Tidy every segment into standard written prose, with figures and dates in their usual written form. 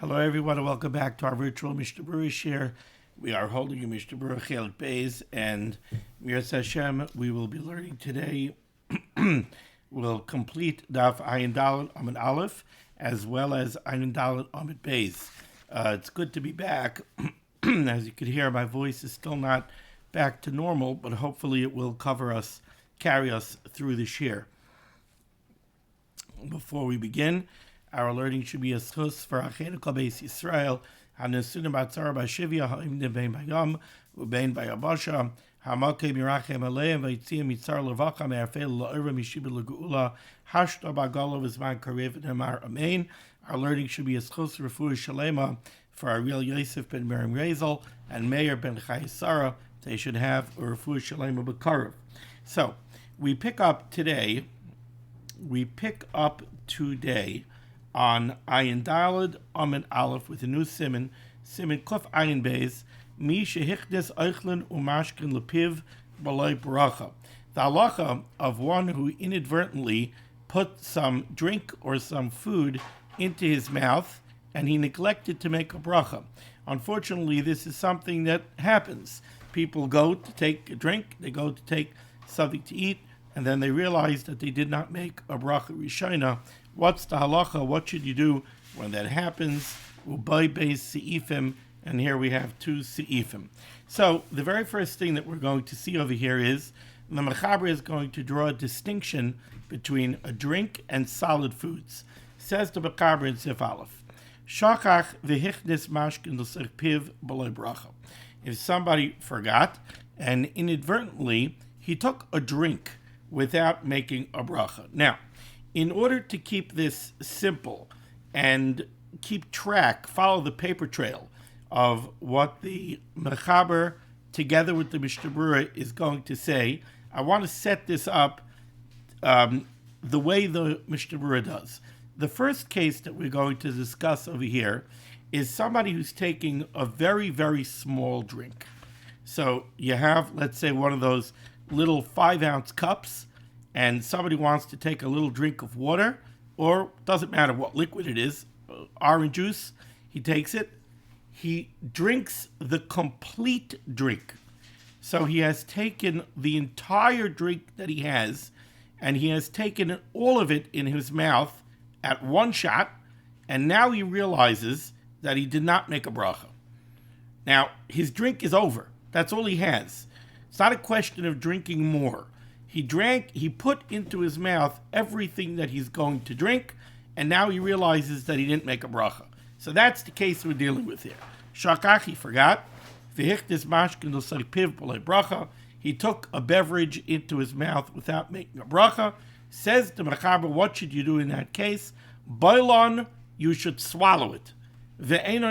Hello, everyone, and welcome back to our virtual Mishnah Berurah share. We are holding a Mishnah Berurah Chelik Beis, and Mir Hashem, we will be learning today. We'll complete Daf Ayin Dalet Amud Aleph, as well as Ayin Dalet Amud Beis. It's good to be back. As you could hear, my voice is still not back to normal, but hopefully it will carry us through this year. Before we begin, our learning should be a schus for Acheinu Kol Beis Yisrael, Hanesunim Batzara Bashivya, Ha'imdim Bein Bayam, Ubein Bayabasha, Hamakei Mirachem Aleim, Vayitziim Yitzar Levacha, Me'arfei La'ira Mishiba L'Geula, Hashta Bagalo Vizman Karev Nemar Amen. Our learning should be a schus Refuah Shalema for Ariel Yosef ben Miriam Rezel and Meir ben Chayesara. They should have a Refuah Shalema B'Karev. So, we pick up today on Ayin Daled Amud Aleph with a new Siman Kuf Ayin Beis, Mi Shehichdes Eichlin Umashkin Lepiv Balei Berachah. The halacha of one who inadvertently put some drink or some food into his mouth and he neglected to make a bracha. Unfortunately, this is something that happens. People go to take a drink, they go to take something to eat, and then they realize that they did not make a bracha rishona. What's the halacha? What should you do when that happens? Ubay beis seifim, and here we have two seifim. So the very first thing that we're going to see over here is the mechaber is going to draw a distinction between a drink and solid foods. Says the mechaber in Sif Aleph, Shachach v'hichnes mashkin l'sech piv b'lei bracha. If somebody forgot and inadvertently he took a drink without making a bracha. Now, in order to keep this simple and keep track, follow the paper trail of what the mechaber together with the Mishnah Berurah is going to say, I want to set this up the way the Mishnah Berurah does. The first case that we're going to discuss over here is somebody who's taking a very, very small drink. So you have, let's say, one of those little 5-ounce cups, and somebody wants to take a little drink of water, or doesn't matter what liquid it is, orange juice, he takes it, he drinks the complete drink. So he has taken the entire drink that he has, and he has taken all of it in his mouth at one shot, and now he realizes that he did not make a bracha. Now, his drink is over. That's all he has. It's not a question of drinking more. He drank, he put into his mouth everything that he's going to drink, and now he realizes that he didn't make a bracha. So that's the case we're dealing with here. Shakach, he forgot. He took a beverage into his mouth without making a bracha. Says the mechaber, what should you do in that case? Boilon, you should swallow it. And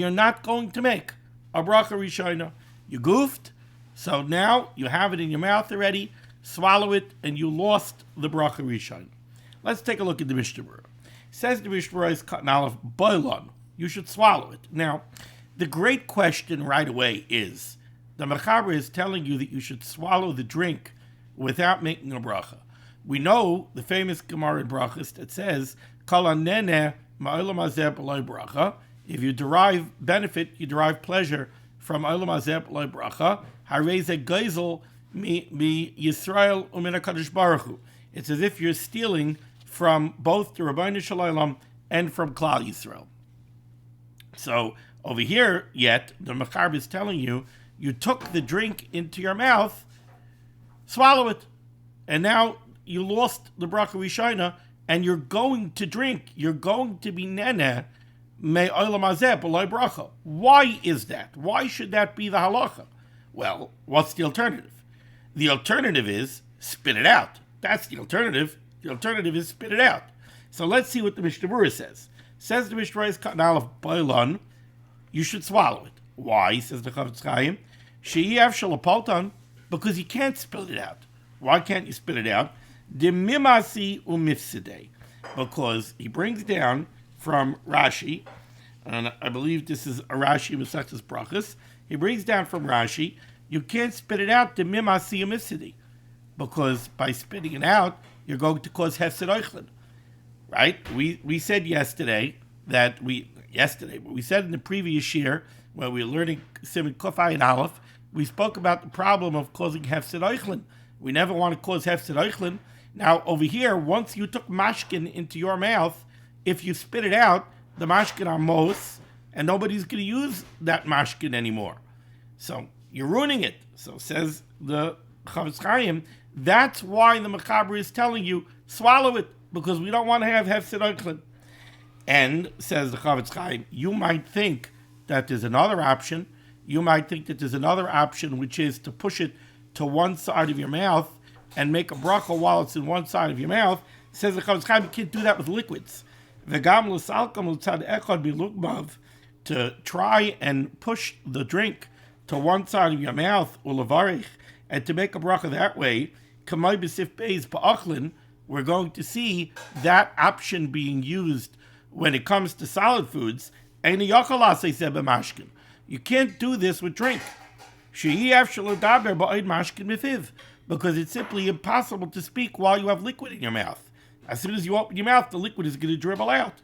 you're not going to make a bracha rishona. You goofed. So now you have it in your mouth already, swallow it, and you lost the bracha rishon. Let's take a look at the Mishnah Berurah. Says the Mishnah Berurah is cut out of boilon. You should swallow it. Now, the great question right away is, the mechaber is telling you that you should swallow the drink without making a bracha. We know the famous Gemara in Brachas that says, Kol haneneh ma'olam hazeh b'lo bracha. If you derive benefit, you derive pleasure from olam hazeh b'lo bracha. Hareze geisel mi Yisrael u'min HaKadosh Baruch Hu. It's as if you're stealing from both the Rabbeinu Shalom and from Klal Yisrael. So over here, yet the mechaber is telling you, you took the drink into your mouth, swallow it, and now you lost the bracha rishona, and you're going to drink. You're going to be neneh me olam hazeh b'lo bracha. Why is that? Why should that be the halacha? Well, what's the alternative? The alternative is spit it out. That's the alternative. The alternative is spit it out. So let's see what the Mishnah Berurah says. Says the Mishnah Berurah is cut out of boilon, you should swallow it. Why? Says the Chavetz Chaim. She'iev shalapaltan, because you can't spit it out. Why can't you spit it out? Demimasi umifsidei, because he brings down from Rashi, and I believe this is a Rashi Masechtas Brachas. He brings down from Rashi, you can't spit it out, demimasi umifsidei, because by spitting it out, you're going to cause hefsed oichlin. right? We said yesterday but we said in the previous year when we were learning Siman Kufay and Aleph, we spoke about the problem of causing hefsed eichlin. We never want to cause hefsed eichlin. Now over here, once you took mashkin into your mouth, if you spit it out, the mashkin are mos, and nobody's going to use that mashkin anymore. So you're ruining it. So says the Chavetz Chaim, that's why the Mechaber is telling you, swallow it, because we don't want to have hefsed eichlin. And, says the Chavetz Chaim, you might think that there's another option. You might think that there's another option, which is to push it to one side of your mouth and make a bracha while it's in one side of your mouth. Says the Chavetz Chaim, you can't do that with liquids. To try and push the drink to one side of your mouth, and to make a bracha that way, we're going to see that option being used when it comes to solid foods. You can't do this with drink. Because it's simply impossible to speak while you have liquid in your mouth. As soon as you open your mouth, the liquid is going to dribble out.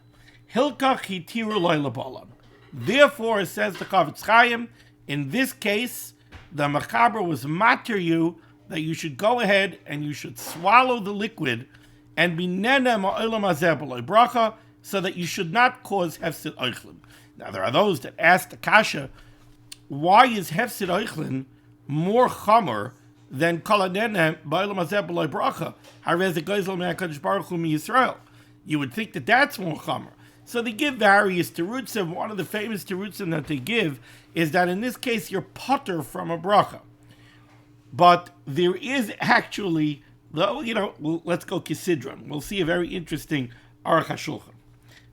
Therefore, says the Chavetz Chaim, in this case, the Mechaber was matir you that you should go ahead and you should swallow the liquid and be nene ma'olam hazeh b'lo bracha, so that you should not cause hefsed eichlin. Now, there are those that ask the kasha, why is hefsed eichlin more chamer than kol hanene ba'olam hazeh b'lo bracha? Harei ze gezel me'HaKadosh Baruch Hu miYisrael. You would think that that's more chamer. So they give various terutzim. One of the famous terutzim that they give is that in this case you're potter from a bracha. But there is actually, let's go Kisidron. We'll see a very interesting Aruch HaShulchan.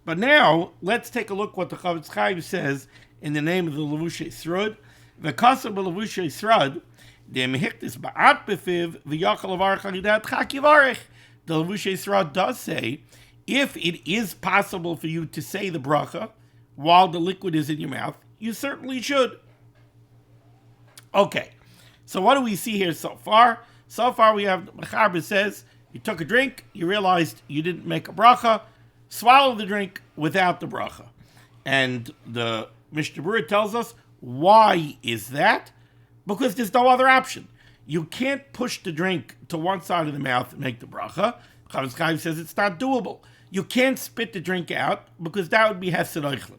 But now, let's take a look what the Chavetz Chaim says in the name of the Levushay Srud. V'kasam b'Levushay Srud, de'mehiktis ba'at b'fiv, v'yachal avarech alidat chak yivarech. The Levushay Srud does say, if it is possible for you to say the bracha while the liquid is in your mouth, you certainly should. Okay, so what do we see here so far? So far we have, the Mechaber says, you took a drink, you realized you didn't make a bracha, swallow the drink without the bracha. And the Mishnah Berurah tells us, why is that? Because there's no other option. You can't push the drink to one side of the mouth and make the bracha. Chavetz Chaim says it's not doable. You can't spit the drink out because that would be hefsed eichlin.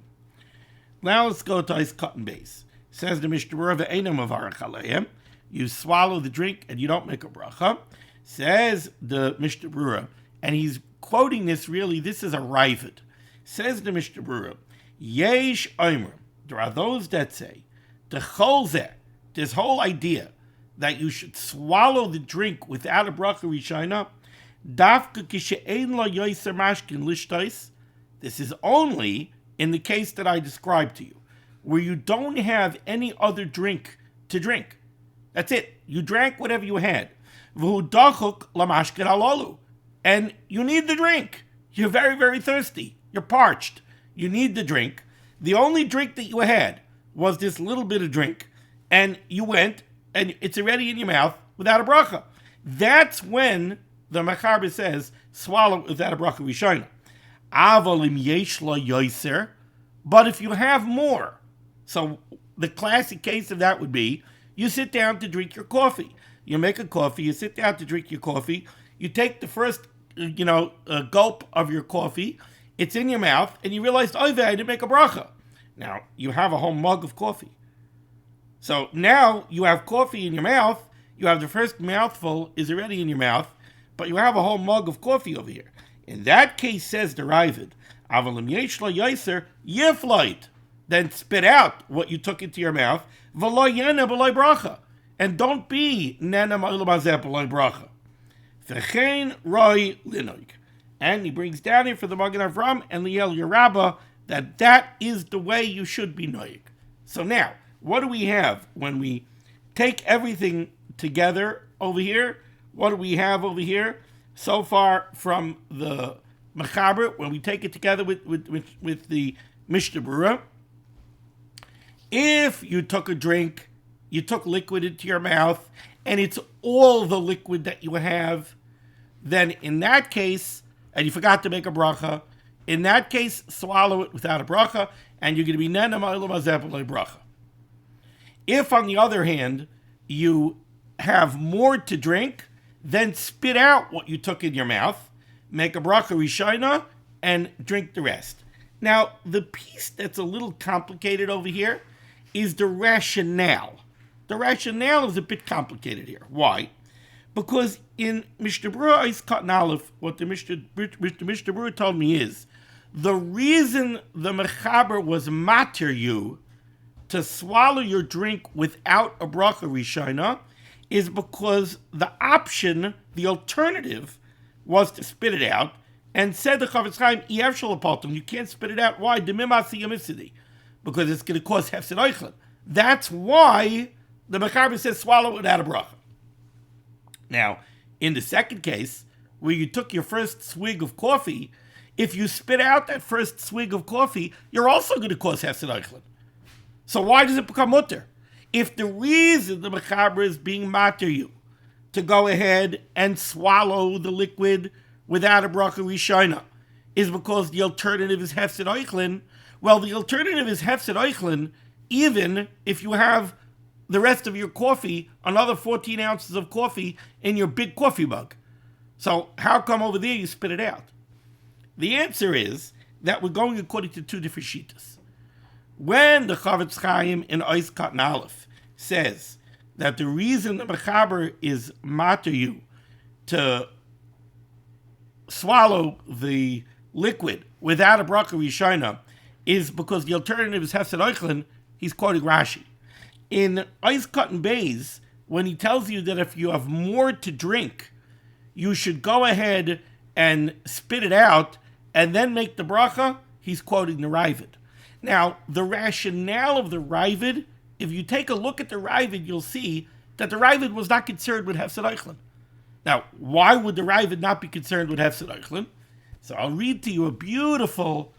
Now let's go to his cotton base. Says the Mishnah Berurah, ve'eino mavarech aleihem. You swallow the drink and you don't make a bracha. Says the Mishnah Berurah, and he's quoting this really, this is a ravid. Says the Mishnah Berurah, yesh omer. There are those that say, the cholzeh, this whole idea that you should swallow the drink without a bracha rishayna, dafka kishe'ein lo yoser mashkin lishtais. This is only in the case that I described to you, where you don't have any other drink to drink. That's it. You drank whatever you had. V'hu dachuk lamashkin halalu. And you need the drink. You're very, very thirsty. You're parched. You need the drink. The only drink that you had was this little bit of drink. And you went, and it's already in your mouth without a bracha. That's when the Mechaber says, swallow without a bracha rishayna. Avalim yesh lo yoser. But if you have more, so the classic case of that would be, you sit down to drink your coffee. You make a coffee, you sit down to drink your coffee, you take the first, gulp of your coffee, it's in your mouth, and you realize, I didn't make a bracha. Now, you have a whole mug of coffee. So now you have coffee in your mouth, you have the first mouthful is already in your mouth, but you have a whole mug of coffee over here. In that case, says the Ravid, Avalim yesh lo yoser, yifloit. Then spit out what you took into your mouth, v'lo yena b'lo bracha. And don't be nena ma'olam hazeh b'lo bracha. V'chein roi linoig. And he brings down here for the Magen Avram and Liel Yerabba that is the way you should be noig. So now, what do we have when we take everything together over here? What do we have over here so far from the Mechaber when we take it together with the Mishnah Berurah? If you took a drink, you took liquid into your mouth, and it's all the liquid that you have, then in that case, and you forgot to make a bracha, in that case, swallow it without a bracha, and you're going to be nena ma'olam hazeh b'lo bracha. If, on the other hand, you have more to drink, then spit out what you took in your mouth, make a bracha rishona, and drink the rest. Now, the piece that's a little complicated over here is the rationale. The rationale is a bit complicated here. Why? Because in Mishnah Berurah is Katan Aleph, what the Mishnah Berurah told me is, the reason the mechaber was matir you to swallow your drink without a bracha rishona is because the option, the alternative, was to spit it out, and said the Chavetz Chaim, you can't spit it out. Why? Because it's going to cause hefsed oichlin. That's why the mechaber says swallow it without a bracha. Now, in the second case, where you took your first swig of coffee, if you spit out that first swig of coffee, you're also going to cause hefsed oichlin. So why does it become mutter? If the reason the mechaber is being matir you to go ahead and swallow the liquid without a bracha rishona is because the alternative is hefsed oichlin, well, the alternative is hefsed oichlin even if you have the rest of your coffee, another 14 ounces of coffee in your big coffee mug. So how come over there you spit it out? The answer is that we're going according to two different shittas. When the Chavetz Chaim in Ois Katan Aleph says that the reason the mechaber is matir you to swallow the liquid without a bracha rishona is because the alternative is hefsed oichlin, he's quoting Rashi. In Ois Katan Beis, when he tells you that if you have more to drink, you should go ahead and spit it out and then make the bracha, he's quoting the Ravid. Now, the rationale of the Ravid, if you take a look at the Ravid, you'll see that the Ravid was not concerned with hefsed oichlin. Now, why would the Ravid not be concerned with hefsed oichlin? So I'll read to you a beautiful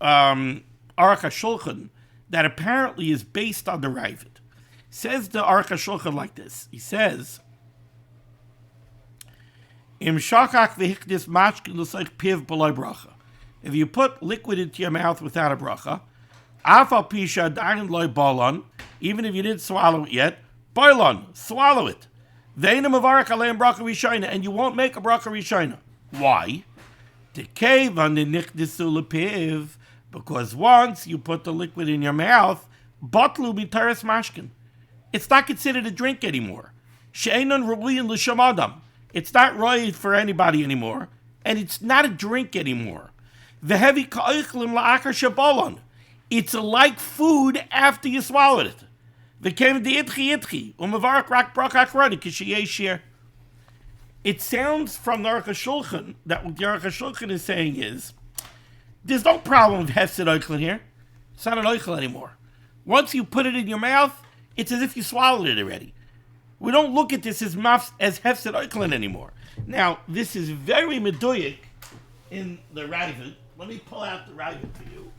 Aruch HaShulchan that apparently is based on the Ravid. Says the Aruch HaShulchan like this. He says, Im shakach v'hikdis mashkin l'soich piv b'loi bracha. If you put liquid into your mouth without a bracha, afal pisha dayin loy bolon, even if you didn't swallow it yet, bolon, swallow it. Ve'ena mavarach aleim bracha rishona, and you won't make a bracha rishona. Why? Tekei v'nichdisu l'piv, because once you put the liquid in your mouth, batlu b'teres mashkin. It's not considered a drink anymore. She'enon ru'uyin l'sham adam. It's not right for anybody anymore, and it's not a drink anymore. Ve'hevi ka'oichlim la'achar shebolon. It's like food after you swallowed it. Ve'kem de'itchi u'mevarach rak bracha achrona k'sheyeh shir. It sounds from the Aruch HaShulchan that what the Aruch HaShulchan is saying is, there's no problem with hefsed oichlin here. It's not an oichel anymore. Once you put it in your mouth, it's as if you swallowed it already. We don't look at this as hefsed oichlin anymore. Now, this is very meduyik in the Ravid. Let me pull out the Ravid for you.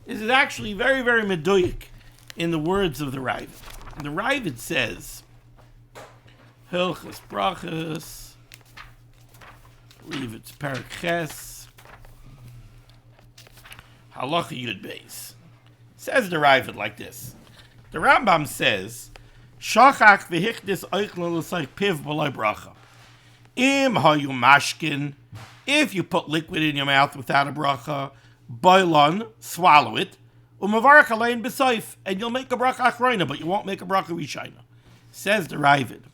This is actually very, very meduyik in the words of the Ravid. The Ravid says, Hilchos Brachos, I believe it's Perek Ches, Halacha Yud Beis. Says the Ravid like this. The Rambam says, Shachach v'hichdis oichlin l'soich piv b'loi bracha. Im hayu mashkin, if you put liquid in your mouth without a bracha, boilon, swallow it, u'mavarach alein b'soif, and you'll make a bracha achrona, but you won't make a bracha rishona. Says the Ravid.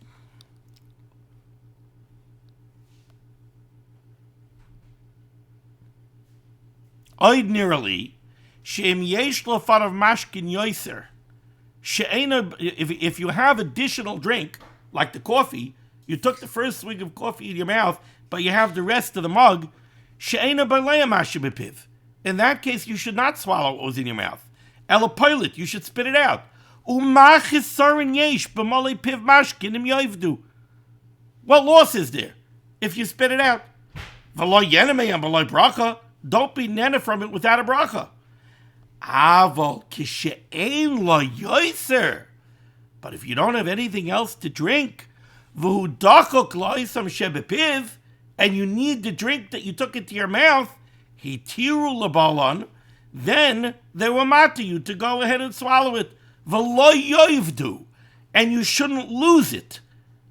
Ordinarily, she'im yesh lo farav mashkin yoiser, if you have additional drink, like the coffee, you took the first swig of coffee in your mouth, but you have the rest of the mug, in that case, you should not swallow what was in your mouth. Elapoilit, you should spit it out. What loss is there if you spit it out? Don't be nena from it without a bracha. But if you don't have anything else to drink, v'hu dachok lo'isam shebepiv, and you need the drink that you took into your mouth, hitiru lebalon, then they will matter you to go ahead and swallow it. V'lo yoivdu, and you shouldn't lose it.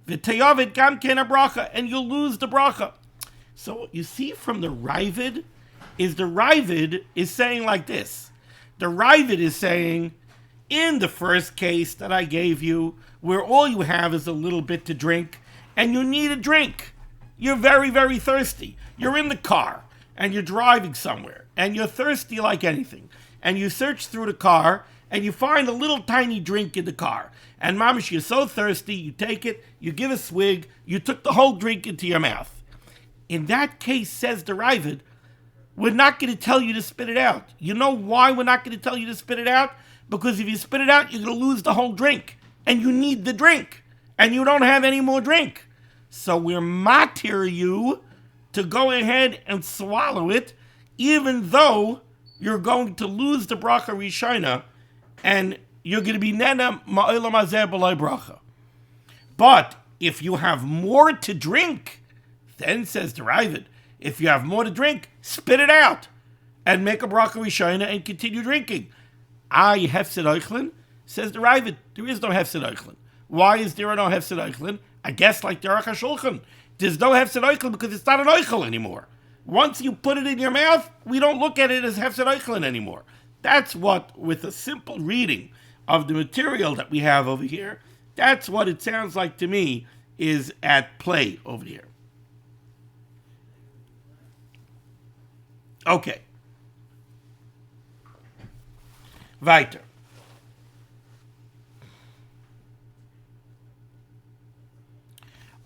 V'teyavid gam ken bracha, and you'll lose the bracha. So what you see from the Ravid is saying like this. The Ravid is saying, in the first case that I gave you, where all you have is a little bit to drink, and you need a drink. You're very, very thirsty. You're in the car, and you're driving somewhere, and you're thirsty like anything. And you search through the car, and you find a little tiny drink in the car. And mamish, you're so thirsty, you take it, you give a swig, you took the whole drink into your mouth. In that case, says the Ravid, we're not going to tell you to spit it out. You know why we're not going to tell you to spit it out? Because if you spit it out, you're going to lose the whole drink. And you need the drink. And you don't have any more drink. So we're matir you to go ahead and swallow it, even though you're going to lose the bracha rishona, and you're going to be nena ma'olam hazeh b'loi bracha. But if you have more to drink, then says the Ravid, if you have more to drink, spit it out and make a bracha rishona and continue drinking. Hefsed oichlin, says the Ravid, there is no hefsed oichlin. Why is there no hefsed oichlin? I guess like the Aruch HaShulchan. There's no hefsed oichlin because it's not an oichel anymore. Once you put it in your mouth, we don't look at it as hefsed oichlin anymore. That's what, with a simple reading of the material that we have over here, that's what it sounds like to me is at play over here. Okay. Weiter.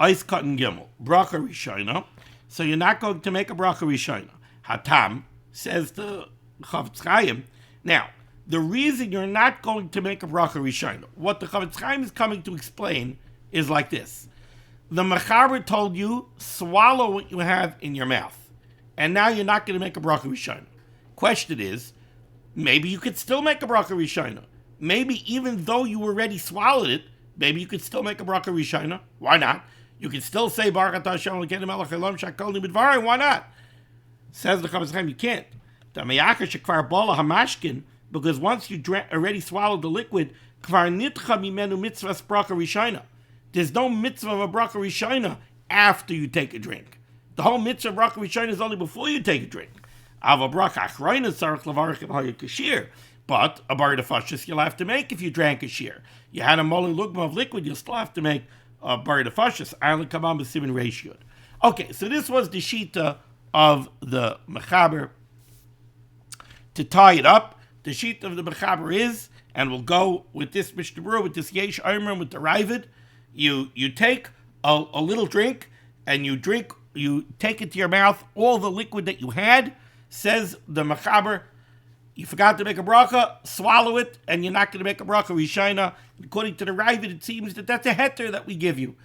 Ice cotton gimel. Bracha rishona. So you're not going to make a bracha rishona. Hatam, says the Chavetz Chaim. Now, the reason you're not going to make a bracha rishona, what the Chavetz Chaim is coming to explain is like this. The Mechaber told you, swallow what you have in your mouth. And now you're not going to make a bracha rishona. Question is, maybe you could still make a bracha rishona. Maybe even though you already swallowed it, maybe you could still make a bracha rishona. Why not? You can still say Baruch Atah Hashem Elokeinu melech haolam shehakolni b'dvarim. Why not? Says the Chavetz Chaim, you can't. The meyakar shekvar bala hamashkin, because once you already swallowed the liquid, kvar nitcha mimenu mitzvahs bracha rishona. There's no mitzvah of a bracha rishona after you take a drink. The whole mitzvah of bracha rishona is only before you take a drink. Av a bracha achrayna tzarich levarich im hayik kashir. But a bar defashis you'll have to make if you drank a shear. You had a molin lugma of liquid, you'll still have to make a bar defashis. Ayin l'kamam b'simin reish. Okay, so this was the shita of the Mechaber. To tie it up, the shita of the Mechaber is, and we'll go with this Mishnah Berurah, with this Yesh Omer, with the Ravid. You take a little drink, and you take it to your mouth, all the liquid that you had, says the Mechaber, you forgot to make a bracha, swallow it, and you're not going to make a bracha rishona. According to the Ravid, it seems that that's a heter that we give you.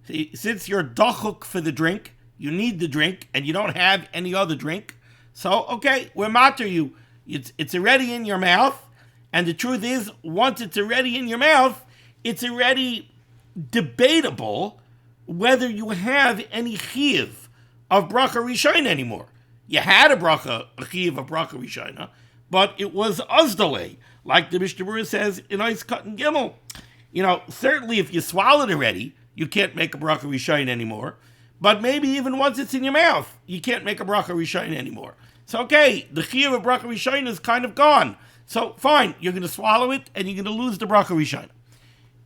See, since you're dachuk for the drink, you need the drink, and you don't have any other drink. So, okay, we're matter you. It's already in your mouth, and the truth is, once it's already in your mouth, it's already debatable whether you have any chiyuv of bracha rishona anymore. You had a chiyuv of bracha rishona, but it was uzdalei, like the Mishnah Berurah says in Ice Cotton Gimel. You know, certainly if you swallowed already, you can't make a bracha rishona anymore. But maybe even once it's in your mouth, you can't make a bracha rishona anymore. So okay, the chiyuv of bracha rishona is kind of gone. So fine, you're going to swallow it and you're going to lose the bracha rishona.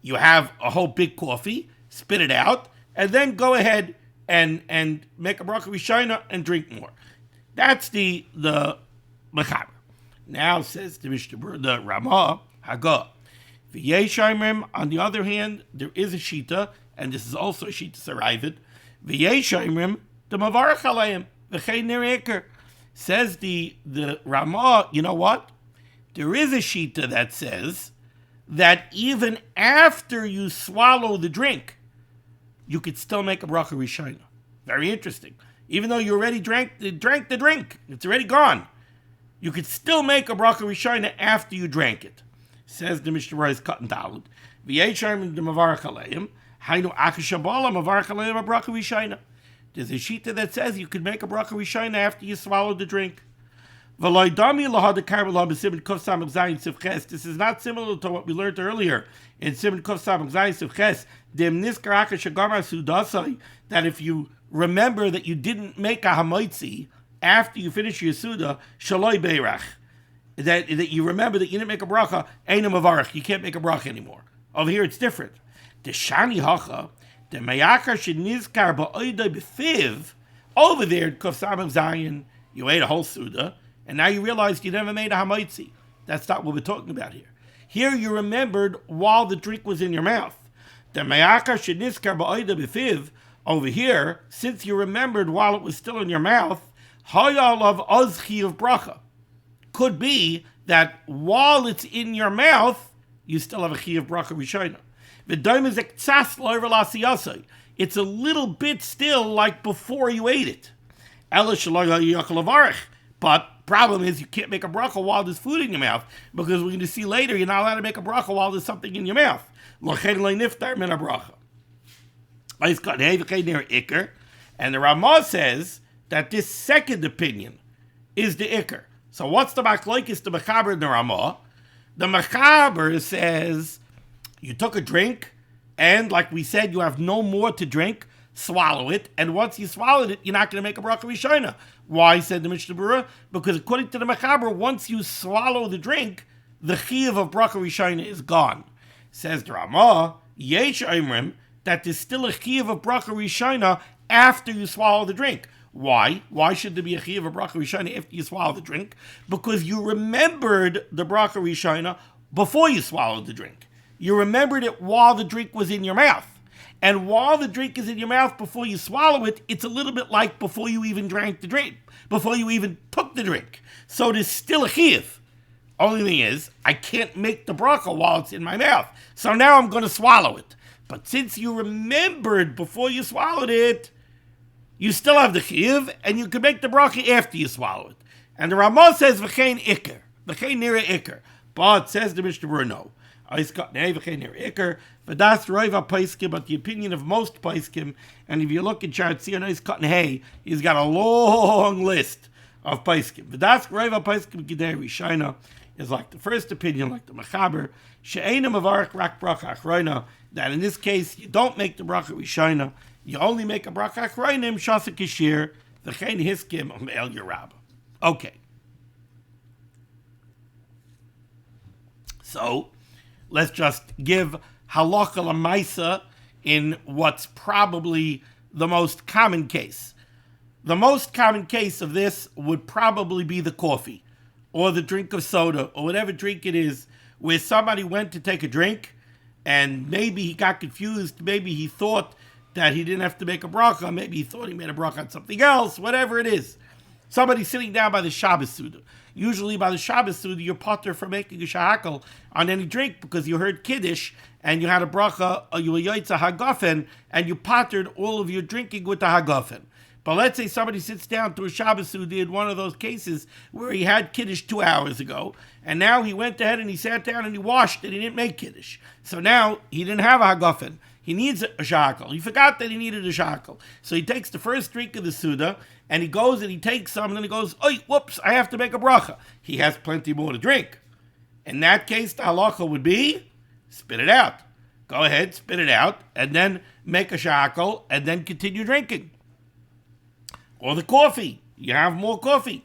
You have a whole big coffee, spit it out, and then go ahead and make a bracha rishona and drink more. That's the Mechaber. Now says the Mishnah Berurah, the Ramah, Hagah. V'yeshayimrim, on the other hand, there is a shita, and this is also a shita Saravid. V'yeshayimrim, the mavarach aleim, v'chein nereker. Says the Ramah, you know what? There is a shita that says that even after you swallow the drink, you could still make a bracha rishona. Very interesting. Even though you already drank the drink, it's already gone. You could still make a bracha rishona after you drank it. Says the Mishnah Berurah is cut and daled. V'yeshayim the mavarach aleim Hainu akashabala mavarach aleihem a bracha rishayna. There's a shita that says you could make a bracha rishayna after you swallow the drink. This is not similar to what we learned earlier in Siman Kuf Samach Zayin Sivches. That if you remember that you didn't make a hamaitzi after you finish your suda, shaloi berach. That you remember that you didn't make a bracha, ain't a mavarach. You can't make a bracha anymore. Over here it's different. The shani hacha, the mayakar shenizkar ba'oidai b'fiv. Over there in Kuf Samach Zayin, you ate a whole suda. And now you realize you never made a hamaitzi. That's not what we're talking about here. Here you remembered while the drink was in your mouth. The mayakar sheniskar ba'oida b'fiv. Over here, since you remembered while it was still in your mouth, hayalav azchi of bracha. Could be that while it's in your mouth, you still have a chi of bracha rishayna. V'daim is ektsas lo'er l'asiyasai. It's a little bit still like before you ate it. Elish lo yachal avarich. But problem is you can't make a bracha while there's food in your mouth, because we're going to see later you're not allowed to make a bracha while there's something in your mouth. And the Ramah says that this second opinion is the ikar. So what's the machlokes, the mechaber and the Ramah? The mechaber says you took a drink, and like we said, you have no more to drink. Swallow it, and once you swallowed it, you're not going to make a bracha rishayna. Why, said the Mishnah Berurah? Because according to the Mechaber, once you swallow the drink, the chiyuv of bracha rishayna is gone. Says the Ramah, yesh oimrim, that there's still a chiyuv of bracha rishayna after you swallow the drink. Why? Why should there be a chiyuv of bracha rishayna after you swallow the drink? Because you remembered the bracha rishayna before you swallowed the drink. You remembered it while the drink was in your mouth. And while the drink is in your mouth before you swallow it, it's a little bit like before you even drank the drink, before you even took the drink. So there's still a chiyuv. Only thing is, I can't make the bracha while it's in my mouth. So now I'm going to swallow it. But since you remembered before you swallowed it, you still have the chiyuv, and you can make the bracha after you swallow it. And the Ramah says, v'chein ikar, v'chein nira ikar. But says the Mishnah Berurah, no. But that's Roiva Paiskim, but the opinion of most Paiskim, and if you look at Chart Tzionah cutting hay, he's got a long list of Paiskim. But that's Roiva Paiskim Gidei Rishayna is like the first opinion, like the Mechaber, She'ena Mavarach Rak Bracha Achroina, that in this case you don't make the Bracha Rishayna, you only make a Bracha Achroina im Shasa Kishir, V'chein Hiskim El Yerab. Okay. So, let's just give halacha l'maisa in what's probably the most common case. The most common case of this would probably be the coffee or the drink of soda or whatever drink it is, where somebody went to take a drink and maybe he got confused, maybe he thought that he didn't have to make a bracha, maybe he thought he made a bracha on something else, whatever it is. Somebody's sitting down by the Shabbos Suda. Usually by the Shabbos Suda, you're potter for making a shahakal on any drink because you heard Kiddush and you had a bracha, or you were yaitza hagafen, and you pottered all of your drinking with the hagafen. But let's say somebody sits down to a Shabbos Suda in one of those cases where he had Kiddush 2 hours ago, and now he went ahead and he sat down and he washed and he didn't make Kiddush. So now he didn't have a hagafen. He needs a shahakal. He forgot that he needed a shahakal. So he takes the first drink of the Suda, and he goes and he takes some, and then he goes, "Oi, whoops, I have to make a bracha." He has plenty more to drink. In that case, the halacha would be, spit it out. Go ahead, spit it out, and then make a shahakal, and then continue drinking. Or the coffee. You have more coffee.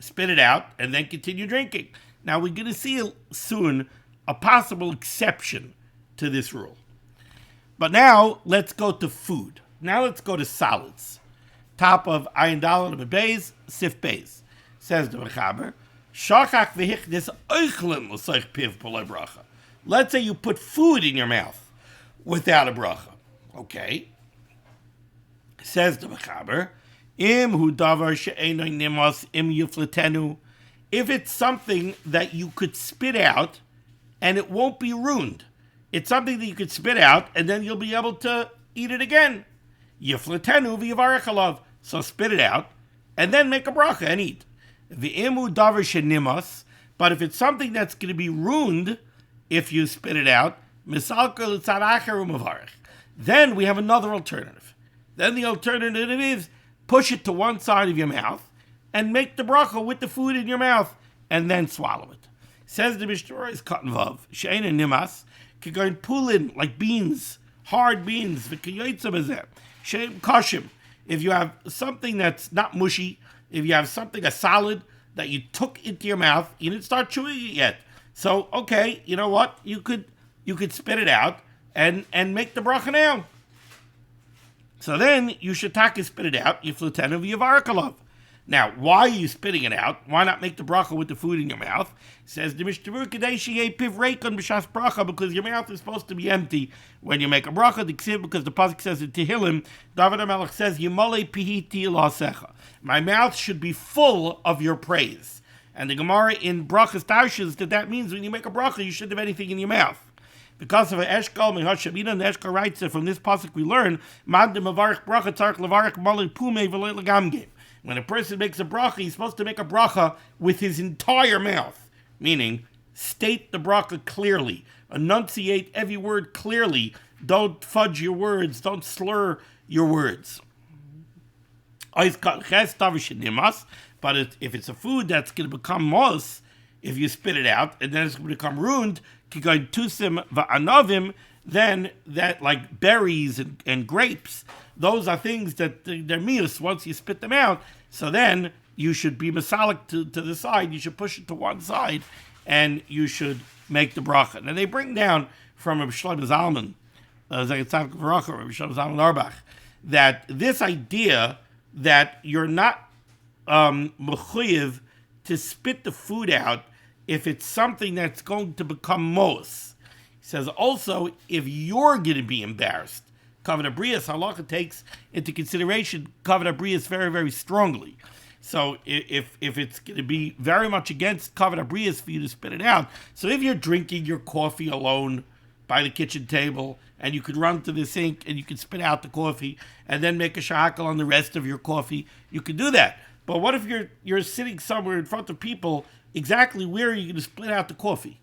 Spit it out, and then continue drinking. Now, we're going to see soon a possible exception to this rule. But now, let's go to food. Now let's go to solids. Top of Ayin Daled Beis, Sif Beis. Says the Mechaber, Shachach v'hichnis oichlin l'soich piv b'loi bracha. Let's say you put food in your mouth without a bracha. Okay. Says the Mechaber, Im hu davar she'enoi nimos im yufletenu. If it's something that you could spit out and it won't be ruined. It's something that you could spit out, and then you'll be able to eat it again. Yifletenu v'yivarech alav. So spit it out, and then make a bracha and eat. V'imu davar shenimos. But if it's something that's going to be ruined, if you spit it out, misalker l'tzad acher u'mavarech. Then we have another alternative. Then the alternative is push it to one side of your mouth and make the bracha with the food in your mouth and then swallow it. Says the Mishnah Berurah is cotton vav. She'ein nimas can go and pull in like beans, hard beans. She'ein kashim. If you have something that's not mushy, if you have something, a salad that you took into your mouth, you didn't start chewing it yet. So, okay, you know what? You could spit it out and make the bracha now. So then you should spit it out, you fluten of Yavarkalov. Now, why are you spitting it out? Why not make the bracha with the food in your mouth? Says the Mishnah Berurah, because your mouth is supposed to be empty when you make a bracha. Because the pasuk says in Tehillim, David HaMelech says, Yimale pihi lasecha. My mouth should be full of your praise. And the Gemara in Brachas Tarshas that means when you make a bracha, you shouldn't have anything in your mouth. Because of an Eshkal Mehashabina, and the Eshkal writes that from this pasuk we learn, Maddim Avarich Bracha Tzarich Levarich Malei Pume V'Lei Legamgim. When a person makes a bracha, he's supposed to make a bracha with his entire mouth. Meaning, state the bracha clearly. Enunciate every word clearly. Don't fudge your words. Don't slur your words. But if it's a food that's going to become mos, if you spit it out, and then it's going to become ruined, then that, like berries and grapes, those are things that they're mius once you spit them out. So then you should be masalik to the side. You should push it to one side, and you should make the bracha. Now they bring down from Rabbi Shlomo Zalman, Rabbi Shlomo Zalman Auerbach, that this idea that you're not mechuyev to spit the food out if it's something that's going to become mos. He says also, if you're going to be embarrassed, Kavod Abrius, halacha takes into consideration Kavod Abrius very, very strongly. So if it's going to be very much against Kavod Abrius for you to spit it out, so if you're drinking your coffee alone by the kitchen table, and you could run to the sink and you could spit out the coffee and then make a shahakal on the rest of your coffee, you could do that. But what if you're sitting somewhere in front of people? Exactly where are you going to spit out the coffee?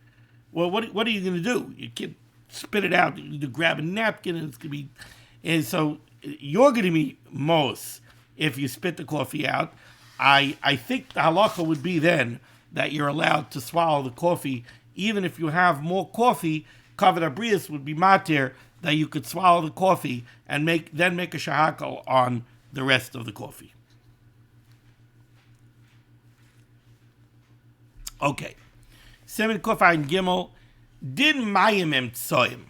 Well, what are you going to do? You can't spit it out. You need to grab a napkin, and it's going to be... And so you're going to be mos if you spit the coffee out. I think the halacha would be then that you're allowed to swallow the coffee, even if you have more coffee. Kavod Abrius would be matir that you could swallow the coffee and make a shahakal on the rest of the coffee. Okay. Siman Kofayin Gimel, Din Mayim Em Tsoim.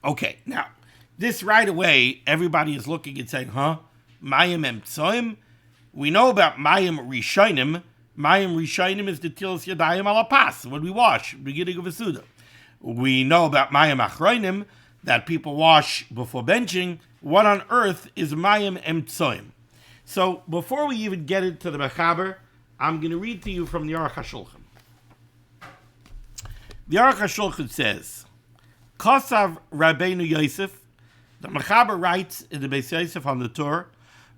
Okay, now, this right away, everybody is looking and saying, Mayim Em Tsoim? We know about Mayim Rishonim. Mayim Rishonim is the Tilas Yadayim Ala Pas, when we wash, beginning of a Suda. We know about Mayim Achroinim, that people wash before benching. What on earth is Mayim Em Tsoim? So, before we even get into the Mechaber, I'm going to read to you from the Aruch HaShulchan. The Aruch HaShulchan says, Kosav Rabbeinu Yosef, the Mechaber writes in the Beis Yosef on the Torah,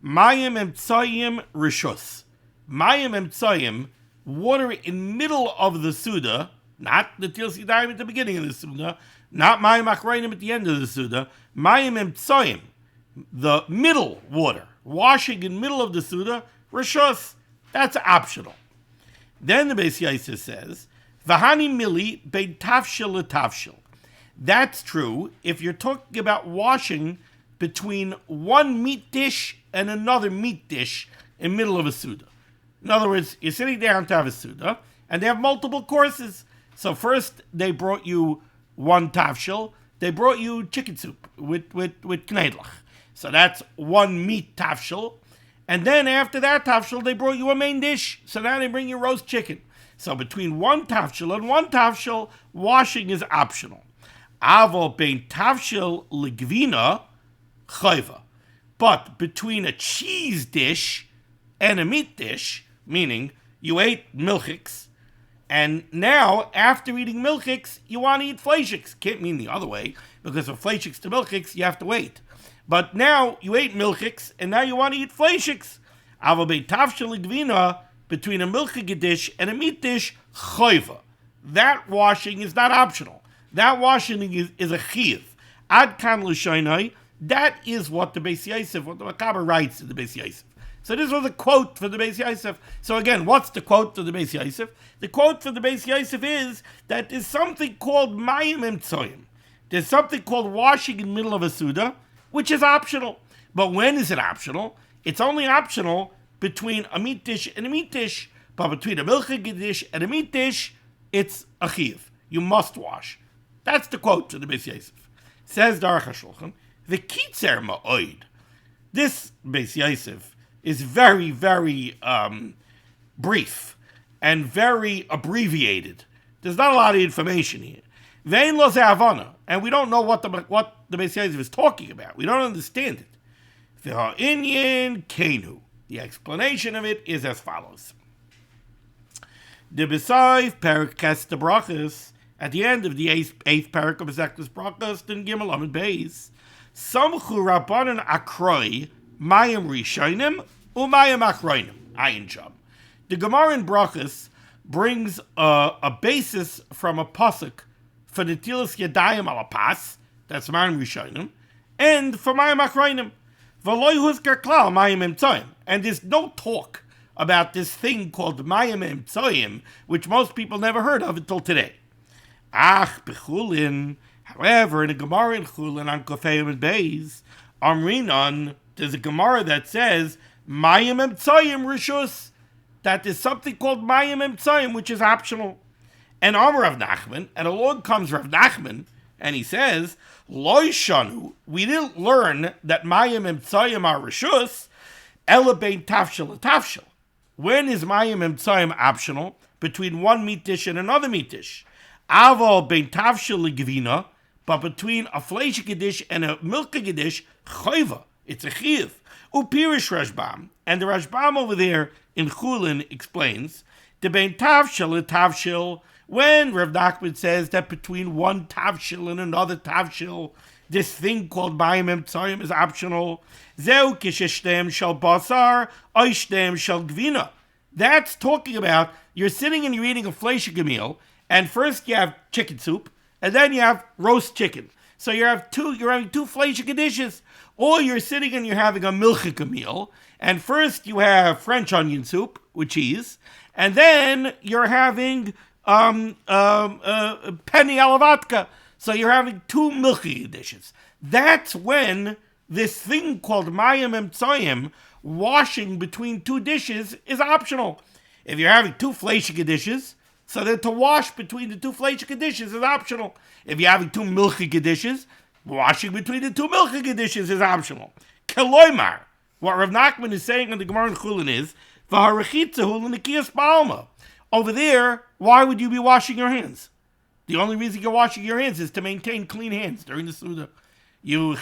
Mayim Emtsoyim Rishus. Mayim Emtsoyim, water in middle of the Suda, not the Tilas Yadayim at the beginning of the Suda, not Mayim Achroinim at the end of the Suda, Mayim Emtsoyim, the middle water, washing in middle of the Suda, Rishus, that's optional. Then the Beis Yosef says, Vahani mili bein tafshil letafshil. That's true if you're talking about washing between one meat dish and another meat dish in middle of a Suda. In other words, you're sitting down to have a Suda, and they have multiple courses. So first, they brought you one tafshil. They brought you chicken soup with knedlach. So that's one meat tafshil. And then after that tafshil, they brought you a main dish. So now they bring you roast chicken. So between one tafshil and one tafshil, washing is optional. Avo bein tafshil legvina chayva. But between a cheese dish and a meat dish, meaning you ate milchigs, and now after eating milchigs, you want to eat fleischigs. Can't mean the other way, because from fleischigs to milchigs, you have to wait. But now you ate milchigs, and now you want to eat fleischigs. Avo bein tafshil legvina, between a milchig dish and a meat dish, chayva. That washing is not optional. That washing is a chiyuv. Ad kan l'shaynai, That is what the Beis Yosef, what the Makaber writes in the Beis Yosef. So this was a quote for the Beis Yosef. So again, what's the quote for the Beis Yosef? The quote for the Beis Yosef is that there's something called mayim emtsoyim. There's something called washing in the middle of a Suda, which is optional. But when is it optional? It's only optional between a meat dish and a meat dish. But between a milchig dish and a meat dish, it's a chiyuv. You must wash. That's the quote to the Beis Yosef. Says the Aruch HaShulchan, the kitzer ma'oid. This Beis Yosef is very, very brief and very abbreviated. There's not a lot of information here. Vein lo ze'avana, and we don't know what the Beis Yosef is talking about. We don't understand it. V'ha'inyin kenu. The explanation of it is as follows. The B'sayv Perik Ches the Brachas, at the end of the eighth parak of Ezekles Brachas, then Gimel Amud Beis, Samchu Rabbanan Akroi, Mayim Rishonim, Umayim Akroinim, Ayin Sham. The Gemara in Brachas brings a basis from a pasuk for the Tilas Yadayim Alapas, that's Mayim Rishonim, and for Mayim Akroinim, V'loi Huzker Klal Mayim Emtzoyim, and there's no talk about this thing called Mayim Emtzoyim, which most people never heard of until today. Ach, bechulin. However, in a Gemara in Chulin on Kofeim and Beis, Amrinon, there's a Gemara that says Mayim Emtzoyim Rishus, that there's something called Mayim Emtzoyim, which is optional. And Amar Rav Nachman, and along comes Rav Nachman, and he says, Loi Shanu, we didn't learn that Mayim Emtzoyim are Rishus, Ela bein tafshel tafshel. When is Mayim Emtzoyim optional? Between one meat dish and another meat dish. Aval bein tavshel legvina, but between a fleishige dish and a milchig dish, choiva, it's a chiyuv. Upirish Rashbam, and the Rashbam over there in Chulin explains, the bein tavshel tavshel, when Rav Nachman says that between one tavshel and another tavshel, this thing called Mayim Emtzoyim is optional. Zeu kisheshtem shel basar, oishtem shel gvina. That's talking about you're sitting and you're eating a fleishige meal, and first you have chicken soup, and then you have roast chicken. So you're having two fleishige dishes. Or you're sitting and you're having a milchig meal, and first you have French onion soup with cheese, and then you're having penny alavatka. So you're having two milchig dishes. That's when this thing called Mayim Emtzoyim, washing between two dishes, is optional. If you're having two fleishige dishes, so then to wash between the two fleishige dishes is optional. If you're having two milchig dishes, washing between the two milchig dishes is optional. Keloimar, what Rav Nachman is saying in the Gemara in Chulin is, V'harechitzahu l'nikiyas ba'alma. Over there, why would you be washing your hands? The only reason you're washing your hands is to maintain clean hands during the Suda. You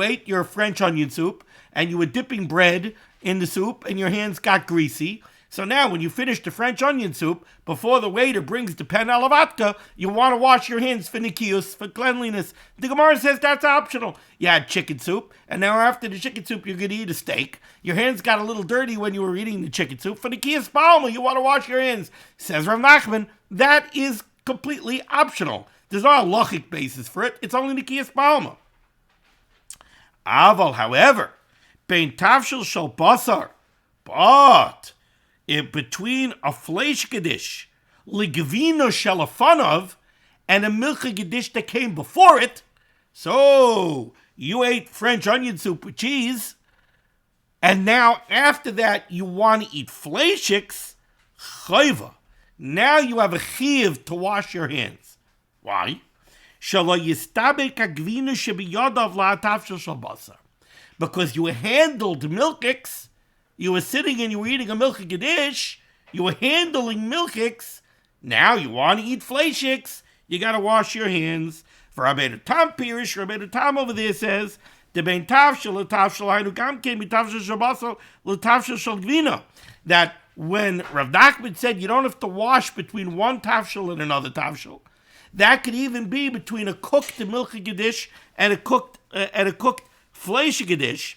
ate your French onion soup, and you were dipping bread in the soup, and your hands got greasy. So now, when you finish the French onion soup, before the waiter brings the pen alavatka, you want to wash your hands for nikius, for cleanliness. The Gemara says that's optional. You had chicken soup, and now after the chicken soup, you're going to eat a steak. Your hands got a little dirty when you were eating the chicken soup. For nikius palma, you want to wash your hands. Says Rav Nachman, that is completely optional. There's not a logic basis for it. It's only nikius palma. Aval, however, bein tavshel shel basar, but if between a fleishige dish, ligvino shelafanov, and a milchig dish that came before it, so you ate French onion soup with cheese, and now after that you want to eat fleishiks, chayva. Now you have a chiyuv to wash your hands. Why? Because you handled milchiks, you were sitting and you were eating a milchig dish, you were handling milchiks, now you want to eat fleishiks, you got to wash your hands. For Rabbeinu Tam Pirish, Rabbeinu Tam over there says, that when Rav Nachman said you don't have to wash between one tafshel and another tafshel, that could even be between a cooked milchig dish and a cooked fleishig dish.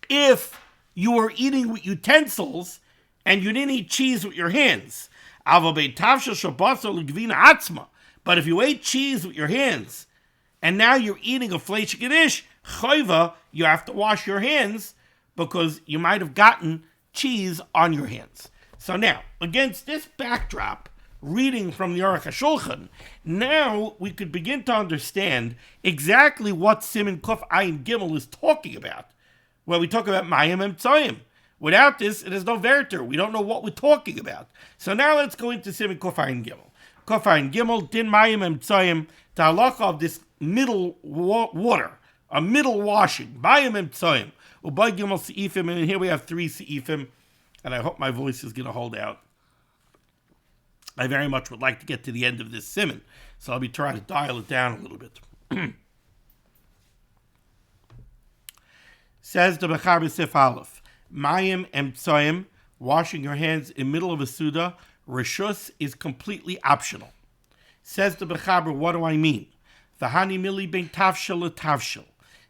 If you were eating with utensils and you didn't eat cheese with your hands, but if you ate cheese with your hands and now you're eating a fleishig dish, Chayva, you have to wash your hands because you might have gotten cheese on your hands. So now, against this backdrop, reading from the Aruch HaShulchan, now we could begin to understand exactly what Siman Kuf Ayin Gimel is talking about when we talk about Mayim Emtsoyim. Without this, it is no verter. We don't know what we're talking about. So now let's go into Siman Kuf Ayin Gimel. Kuf Ayin Gimel, Din Mayim Emtsoyim, the halacha of this middle water, a middle washing, Mayim Emtsoyim, Ubay Gimel Seifim, and here we have 3 Seifim, and I hope my voice is going to hold out. I very much would like to get to the end of this Siman, so I'll be trying to dial it down a little bit. Says the Mechaber Sif Aleph, Mayim Emtsoyim, washing your hands in middle of a Suda, Rishus is completely optional. Says the Mechaber, what do I mean? V'hani mili ben tavshil letavshil.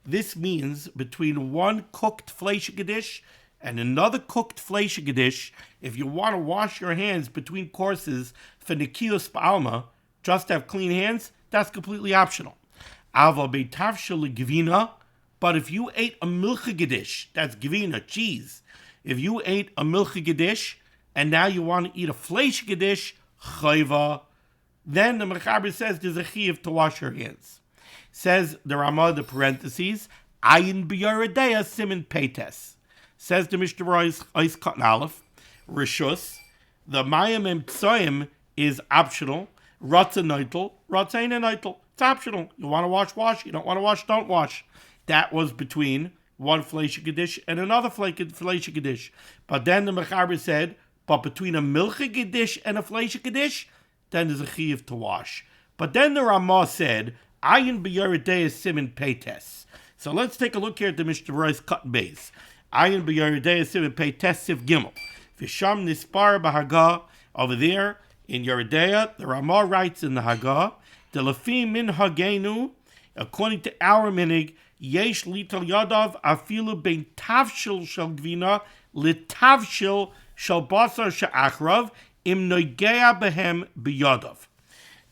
This means between one cooked fleshig dish and another cooked fleshig dish, if you want to wash your hands between courses for nikiyos ba'alma, just have clean hands, that's completely optional. Aval ben tavshil legvina, but if you ate a milchig dish, that's gvina, cheese. If you ate a milchig dish and now you want to eat a fleshig dish, chayva, then the Mechaber says there's a chiyuv to wash your hands. Says the Ramah, the parentheses, Ayin B'Yeredeya Siman Peites. Says the Mishnah Berurah Ois Katan Aleph, Rishus, the Mayim Emtsoyim is optional. Ratza Noitel, Ratza Eina Noitel. It's optional. You want to wash, wash. You don't want to wash, don't wash. That was between one fleshig dish and another fleshig dish. But then the Mechaber said, but between a milchig dish and a fleshig dish, then there's a chiyuv to wash. But then the Ramah said, Ayin B'Yeredeya Siman Peites. So let's take a look here at the Mishnah Berurah's Katan Beis. Ayin B'Yeredeya Siman Peites Sif Gimel. V'sham Nispar B'Hagah. Over there in Yeredeya, the Ramah writes in the Hagah, Delafi min Hagenu, according to our minig, Yesh lital yadav afilu ben tavshil shel gvina litavshil shel basar she'achrav im noigea behem biyadav.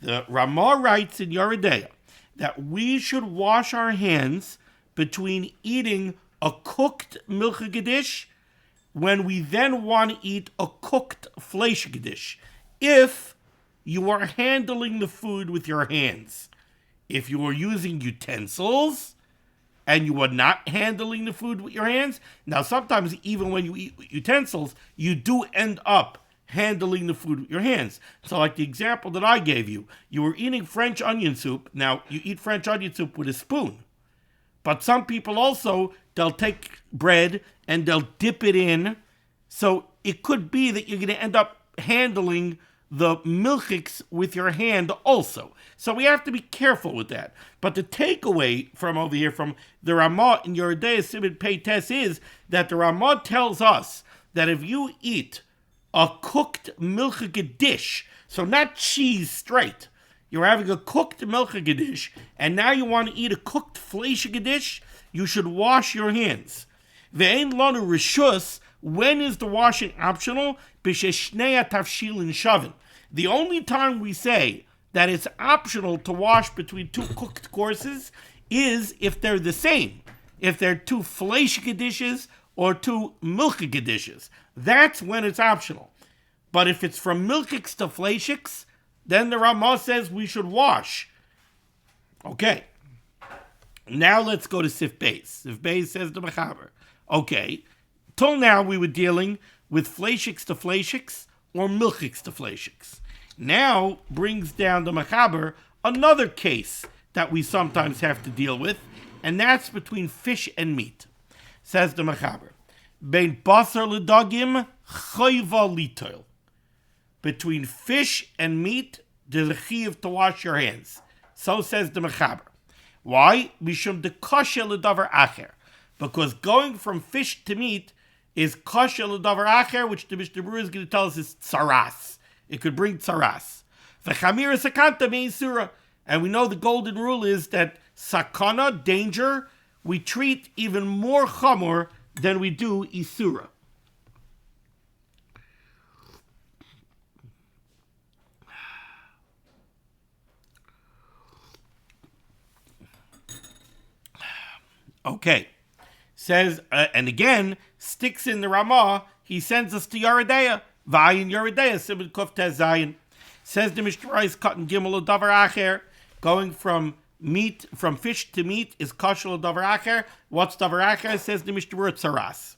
The Ramah writes in Yeredeya that we should wash our hands between eating a cooked milchig dish when we then want to eat a cooked fleshig dish, if you are handling the food with your hands. If you are using utensils and you are not handling the food with your hands, now sometimes even when you eat utensils, you do end up handling the food with your hands. So like the example that I gave you, you were eating French onion soup. Now, you eat French onion soup with a spoon. But some people also, they'll take bread and they'll dip it in. So it could be that you're going to end up handling the milchigs with your hand also. So we have to be careful with that. But the takeaway from over here, from the Ramah in Yeredeya Siman Peites, is that the Ramah tells us that if you eat a cooked milchig dish, so not cheese straight, you're having a cooked milchig dish, and now you want to eat a cooked fleshig dish, you should wash your hands. Ve'ein lanu rishus, when is the washing optional? B'sheshnei tavshilin shavin. The only time we say that it's optional to wash between two cooked courses is if they're the same. If they're two fleshig dishes or two milchig dishes. That's when it's optional. But if it's from milchigs to fleshigs, then the Ramah says we should wash. Okay. Now let's go to Sif Beis. Sif Beis says the Mechaber. Okay. Till now we were dealing with fleshigs to fleshigs or milchigs to fleshigs. Now brings down the Mechaber another case that we sometimes have to deal with, and that's between fish and meat. Says the Mechaber. Bein basar ledagim chayva litoil. Between fish and meat, there's a chiyuv to wash your hands. So says the Mechaber. Why? Mishum de kasha ledavar acher. Because going from fish to meat is kasha ledavar acher, which the Mishnah Berurah is going to tell us is tsaras. It could bring tsaras. V'chamira sakanta me'isura. And we know the golden rule is that sakana, danger, we treat even more chamor than we do isura. Okay. Says, and again, sticks in the Ramah, he sends us to Yeridea. Vayin Yeridea, Siman Kuf Tez Zayin. Says the Mishnah Berurah is cutting Gimel Davar Acher, going from fish to meat is kosher Davar Acher. What's Davar Acher? Says the Mishnah Berurah Tzaras.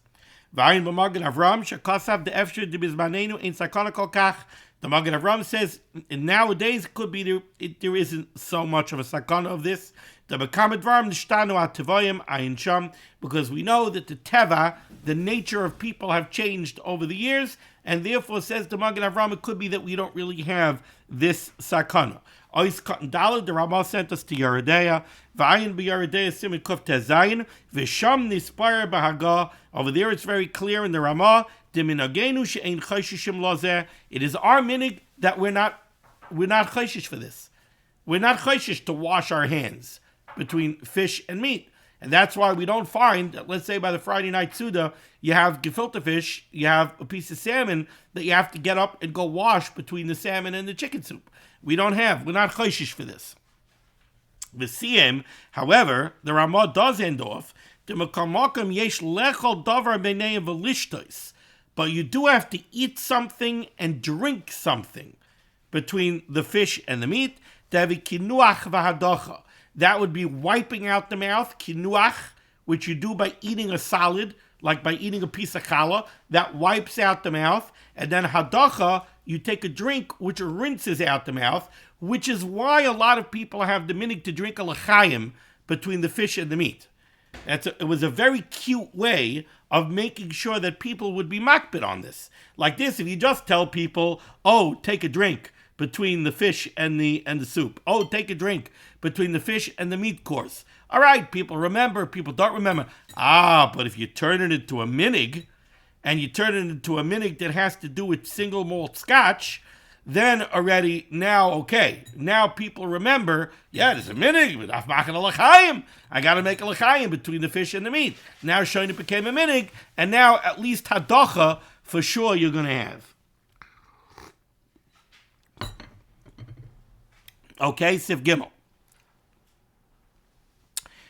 Vayin b'Magen Avram shekasav de'efshir de'bizmanenu ein sakana kol kach. The Magen Avram says nowadays it could be there isn't so much of a sakana of this. The Bekamed Dvarim nishtanu atevayim ayin sham, because we know that the teva, the nature of people, have changed over the years, and therefore says the Magen Avram it could be that we don't really have this sakana. Ois Katan Daled, the Ramah sent us to Yeridea. V'ayin b'Yeridea Siman Kuf Tez Zayin. V'sham nispire b'Hagah. Over there it's very clear in the Ramah. D'minagenu she'ein chayshishim lozeh. It is our minig that we're not chayshish for this. We're not chayshish to wash our hands between fish and meat. And that's why we don't find, let's say by the Friday night Suda, you have gefilte fish, you have a piece of salmon that you have to get up and go wash between the salmon and the chicken soup. We're not chayshish for this. The CM, however, the Ramah does end off, but you do have to eat something and drink something between the fish and the meat. That would be wiping out the mouth, kinuach, which you do by eating a solid, like by eating a piece of challah, that wipes out the mouth. And then hadacha, you take a drink which rinses out the mouth, which is why a lot of people have the minig to drink a l'chaim between the fish and the meat. It was a very cute way of making sure that people would be makbid on this. Like this, if you just tell people, oh, take a drink between the fish and the soup. Oh, take a drink between the fish and the meat course. All right, people remember, people don't remember. But if you turn it into a minig, and you turn it into a minig that has to do with single malt scotch, then already now people remember, there's a minig, but I'm making a l'chaim. I got to make a l'chaim between the fish and the meat. Now Shoni became a minig, and now at least hadacha for sure you're going to have. Okay, Sif Gimel.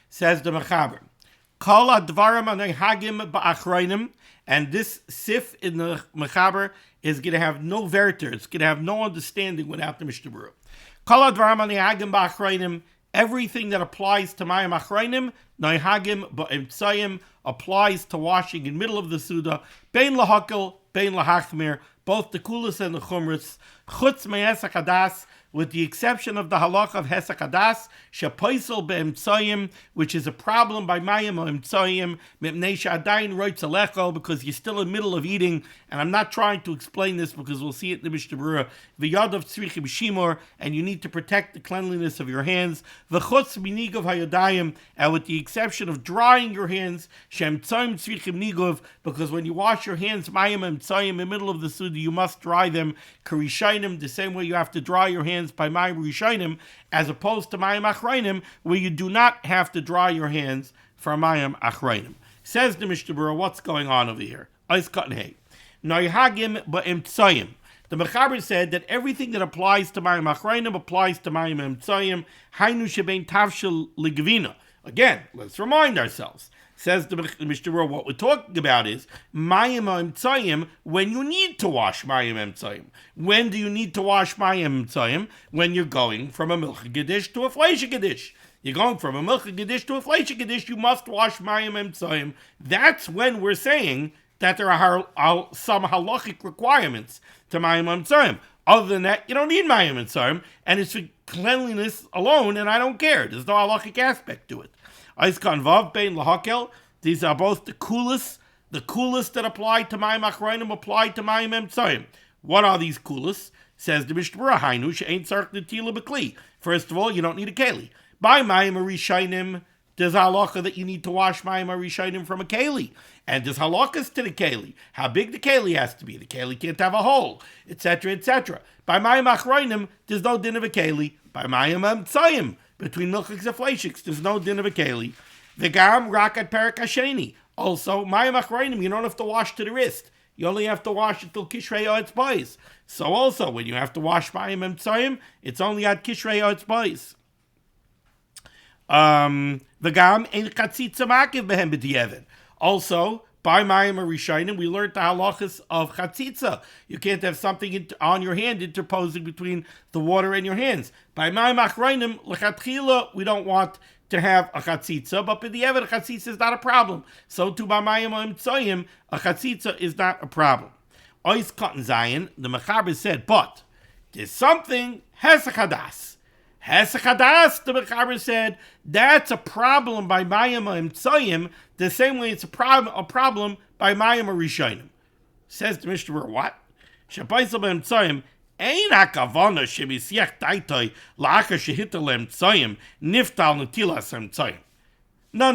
Says the Mechaber, Kol advarim anehagim ba'achreinim, and this Sif in the Mechaber is going to have no veriter. It's going to have no understanding without the Mishnah Berurah. Kol advarim anehagim ba'achreinim, everything that applies to mayim achreinim, nehagim ba'imtzayim, applies to washing in middle of the Suda, bein lahakel, bein lahachmir, both the kulas and the chumras, chutz me'esach hadas, with the exception of the halach of Hesach Hadas, shepoisel be'emtzayim, which is a problem by mayim or emtzayim, mipnei she'adayin roitz alecho, because you're still in the middle of eating, and I'm not trying to explain this because we'll see it in the Mishnah Berurah, v'yadav tzrichim shimor, and you need to protect the cleanliness of your hands, v'chutz minigov hayadayim, and with the exception of drying your hands, she'emtzayim tzrichim nigov, because when you wash your hands, mayim emtzayim, in the middle of the suda, you must dry them, karishainim, the same way you have to dry your hands by mayim rishainim, as opposed to mayim achrayim, where you do not have to dry your hands for mayim achrayim. Says the Mishnah Berurah, what's going on over here? Eis katan hey. Noihagim ba'emtzayim. The Mechaber said that everything that applies to mayim achrayim applies to mayim emtzayim. Hainu shebein tavshel ligvina. Again, let's remind ourselves. Says the Mishnah Berurah, what we're talking about is mayim emtzayim, when you need to wash mayim emtzayim. When do you need to wash mayim emtzayim? When you're going from a milchig dish to a fleishig dish. You're going from a milchig dish to a fleishig dish, you must wash mayim emtzayim. That's when we're saying that there are some halachic requirements to mayim emtzayim. Other than that, you don't need mayim emtzayim, and it's for cleanliness alone, and I don't care. There's no halachic aspect to it. These are both the coolest that apply to mayim achrayim apply to mayim emtzayim. What are these coolest? Says the Mishnah Berurah, Hainu she'ein tzarich netila b'kli. First of all, you don't need a keli. By mayim rishayim, there's halacha that you need to wash mayim rishayim from a keli, and there's halachas to the keli. How big the keli has to be. The keli can't have a hole, etc., etc. By mayim achrayim, there's no din of a keli. By mayim emtzayim, between milchigs and fleishigs, there's no din of a keli. V'gam rakat perak hasheni. Also, mayim achrayim, you don't have to wash to the wrist. You only have to wash until kishrei ha'etzbais. So also, when you have to wash mayim emtzayim, it's only at kishrei ha'etzbais. V'gam ein chatzitza makiv behem b'diavad. Also, by Mayim Rishonim, we learned the halachas of chatzitza. You can't have something on your hand interposing between the water and your hands. By Mayim Achronim, l'chatchila, we don't want to have a chatzitza, but b'diavad, a chatzitza is not a problem. So too by Mayim Tzoyim, a chatzitza is not a problem. Ois Cotton Zion, the Mechaber said, but there's something, hesach hadas. Hesach hadas, the Mechaber said, that's a problem by Mayim Tzoyim, the same way it's a problem by Mayim Rishonim. Says the Mishnah Berurah, what? Shabaisel B'em Tzoyim, ein hakavana shemisiach daitoi la'achar shehita le'em Tzoyim, niftal netilas em Tzoyim. No.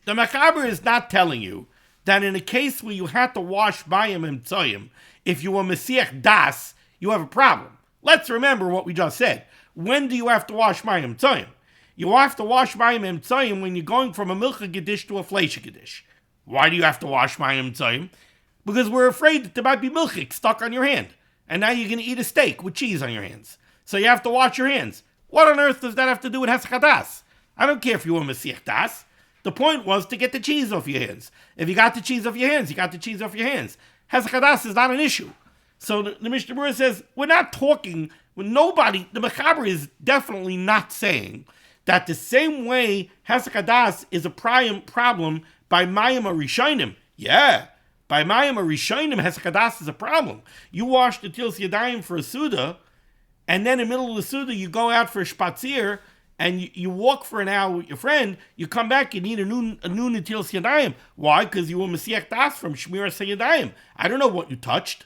The Mechaber is not telling you that in a case where you had to wash Mayim Tzoyim, if you were Mesiach Das, you have a problem. Let's remember what we just said. When do you have to wash Mayim Tzoyim? You have to wash Mayim Tzoyim when you're going from a milchig dish to a fleishig dish. Why do you have to wash Mayim Tzoyim? Because we're afraid that there might be milchig stuck on your hand. And now you're going to eat a steak with cheese on your hands. So you have to wash your hands. What on earth does that have to do with hesach hadas? I don't care if you were Mesiach Das. The point was to get the cheese off your hands. If you got the cheese off your hands, you got the cheese off your hands. Hesach hadas is not an issue. So the Mishnah Berurah says, we're not talking, with nobody, the Mechaber is definitely not saying that the same way hesach hadas is a problem by Mayim Rishonim. Yeah, by Mayim Rishonim, hesach hadas is a problem. You wash the Tils Yadayim for a Suda, and then in the middle of the Suda, you go out for a Spatzir, and you walk for an hour with your friend, you come back, you need a new Tils Yadayim. Why? Because you were Mesiach Das from Shmiras Yadayim. I don't know what you touched.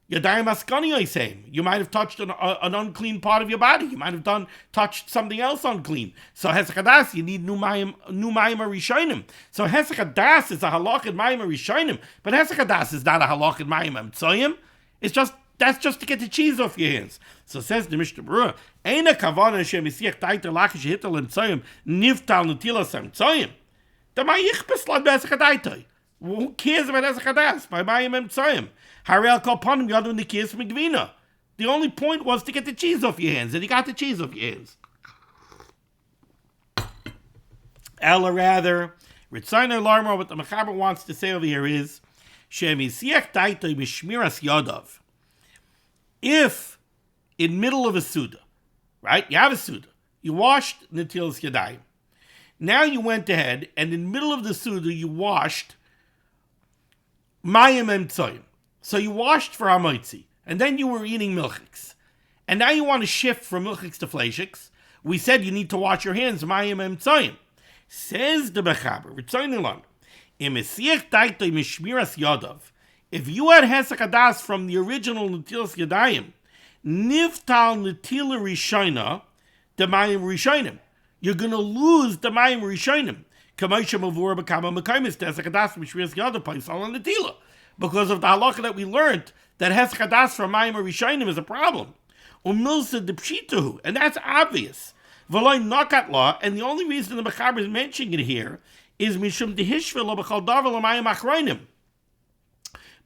Yadayim Askani, I say. You might have touched an unclean part of your body. You might have touched something else unclean. So hesach hadas, you need new mayim rishonim. So hesach hadas is a halach in mayim rishonim, but hesach hadas is not a halach in mayim tzoyim. That's just to get the cheese off your hands. So says the Mishnah Berurah, Eina kavana shemisiach taiter lachish hitel and tzoyim niftal nutilas and tzoyim. The mayichbes lad hesach hadaitoi. Who cares about hesach hadas by mayim tzoyim? The only point was to get the cheese off your hands, and you got the cheese off your hands. Ella rather, Ritzayner Larma, what the Mechaber wants to say over here is, if in middle of a Suda, right, you have a Suda, you washed Netilas Yadayim, now you went ahead, and in the middle of the Suda, you washed Mayim Tzoyim. So you washed for Hamoitzi, and then you were eating milchigs. And now you want to shift from milchigs to fleishigs. We said you need to wash your hands, Mayim Tzoyim. Says the Mechaber, if you had hesach hadas from the original Netilas Yadayim, niftal netila rishoina, the Mayim rishonim, you're going to lose the Mayim rishonim. Because of the halacha that we learned, that hesach hadas from Mayim Rishonim is a problem. And that's obvious. And the only reason the Mechaber is mentioning it here is mishum dehishvil b'chal davar l'mayim achronim.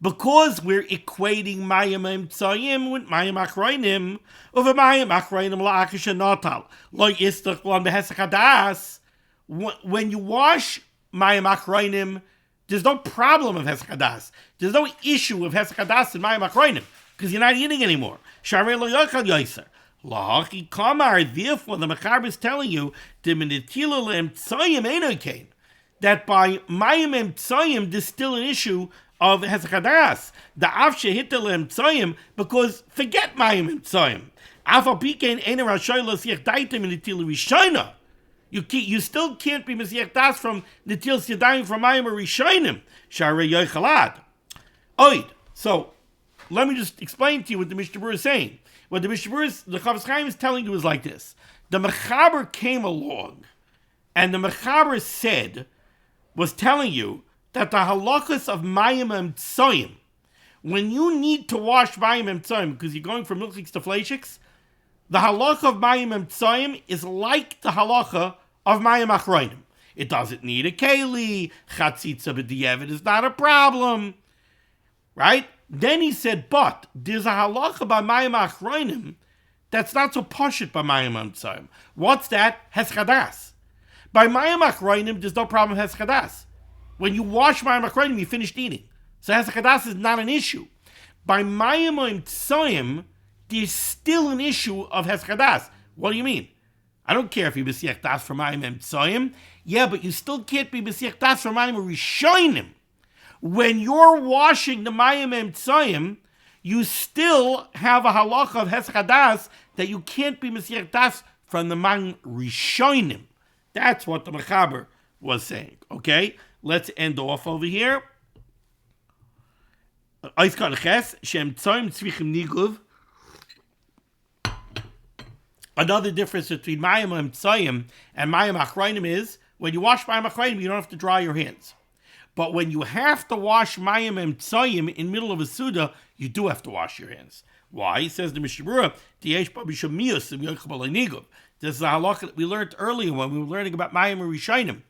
Because we're equating Mayim Tzoyim with Mayim Achronim, over Mayim Achronim la'akish notal lo yistach l'an behesach hadas. When you wash Mayim Achronim, there's no problem of hesach hadas. There's no issue of hesach hadas in Mayim Achronim because you're not eating anymore. Sharei lo yochal yoser. Lahachi kamar. Therefore, the Mechaber is telling you that by Mayim Tzoyim there's still an issue of hesach hadas. The av shehita le'em tzoyim, because forget Mayim Tzoyim. Afal pikein einer rashoy l'siach daitim in netilas rishoina. You still can't be Mesiach Das from Netilas Yadayim from Mayim Rishonim. Sharei Yoichalad. Oid. So, let me just explain to you what the Mishnah Berurah is saying. What the Mishnah Berurah, the Chavetz Chaim is telling you is like this. The Mechaber came along, and the Mechaber was telling you that the halachas of Mayim Tzoyim, when you need to wash Mayim Tzoyim, because you're going from milchigs to fleishigs, the halacha of Mayim Tzoyim is like the halacha of Mayim Achronim. It doesn't need a keli. Chatzitza b'diavad is not a problem. Right? Then he said, but there's a halacha by Mayim Achronim that's not so poshut by Mayim Tzoyim. What's that? Hesach hadas. By mayim achrayim, there's no problem with heschadas. When you wash mayim achrayim, you finished eating. So heschadas is not an issue. By mayim tzoyim, there's still an issue of heschadas. What do you mean? I don't care if you b'siach das for mayim tzoyim. Yeah, but you still can't be b'siach das for mayim rishonim. When you're washing the mayim tzoyim, you still have a halacha of heschadas that you can't be b'siach das from the mayim rishonim. That's what the Mechaber was saying. Okay, let's end off over here. Another difference between mayim tzayim and mayim achrayim is when you wash mayim achrayim, you don't have to dry your hands. But when you have to wash mayim tzayim in middle of a suda, you do have to wash your hands. Why? He says the Mishnah Berurah, this is a halakha that we learned earlier when we were learning about mayim rishonim.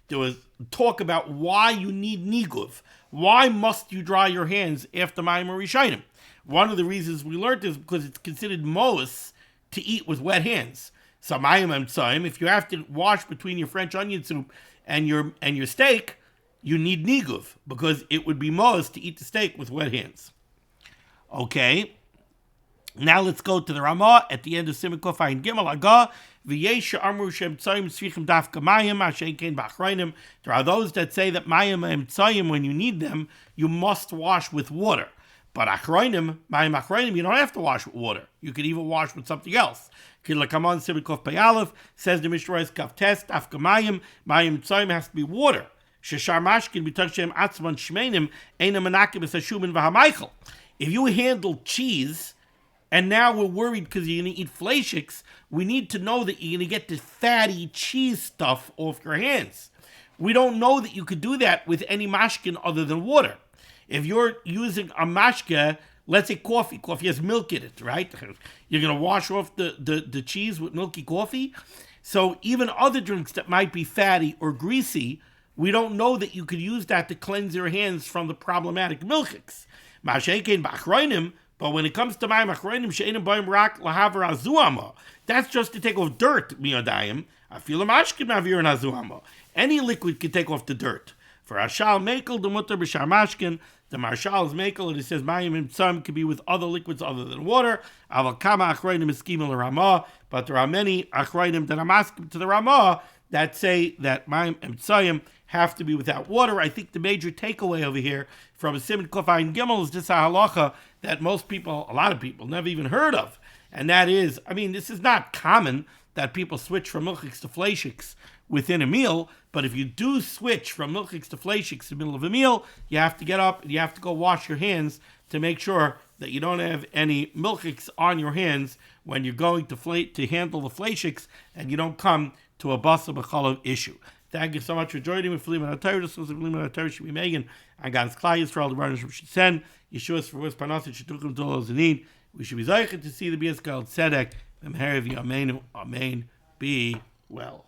There was talk about why you need niguv. Why must you dry your hands after mayim rishonim? One of the reasons we learned is because it's considered moas to eat with wet hands. So mayim tzayim, if you have to wash between your French onion soup and your steak, you need niguv because it would be moas to eat the steak with wet hands. Okay. Now let's go to the Ramah at the end of Siman Kofayin Gimel Agah. There are those that say that mayim tzayim, when you need them, you must wash with water. But mayim achrayim, you don't have to wash with water. You can even wash with something else. Says the Mishnah Berurah Kaf Test Dafka mayim tzayim has to be water. Sheshar mashkin b'tachshem atzman shmeinim eina menakim esashumin v'hamaychel. If you handle cheese, and now we're worried because you're going to eat fleishiks, we need to know that you're going to get the fatty cheese stuff off your hands. We don't know that you could do that with any mashkin other than water. If you're using a mashke, let's say coffee has milk in it, right? You're going to wash off the cheese with milky coffee. So even other drinks that might be fatty or greasy, we don't know that you could use that to cleanse your hands from the problematic milchiks. But when it comes to mayim achrayim, she'enim b'ayim rak lahaver azuama, that's just to take off dirt, miyadayim. Afilu mashkin mavir and azuama. Any liquid can take off the dirt. For Ashal Mekel, the mutter b'shar mashkin, the Marshal is Mekel, and it says mayim tzayim can be with other liquids other than water. Aval kama achrayim is schemel Ramah, but there are many achrayim that are maskim to the Ramah that say that mayim tzayim have to be without water. I think the major takeaway over here from a Siman Kofayin Gimel is this halacha that most people, a lot of people, never even heard of. And that is, this is not common that people switch from milchigs to fleishiks within a meal, but if you do switch from milchigs to fleishiks in the middle of a meal, you have to get up and you have to go wash your hands to make sure that you don't have any milchigs on your hands when you're going to handle the fleishiks and you don't come to a basa b'chalav issue. Thank you so much for joining me for limud HaTorah. This was limud HaTorah should be Megan. I got Klai Yisrael, the runners from Shen. Yeshua's for West Parnasset, Shidduchim to all those in need. We should be zeichet to see the Bias Gal Tzedek. Amen. Be well.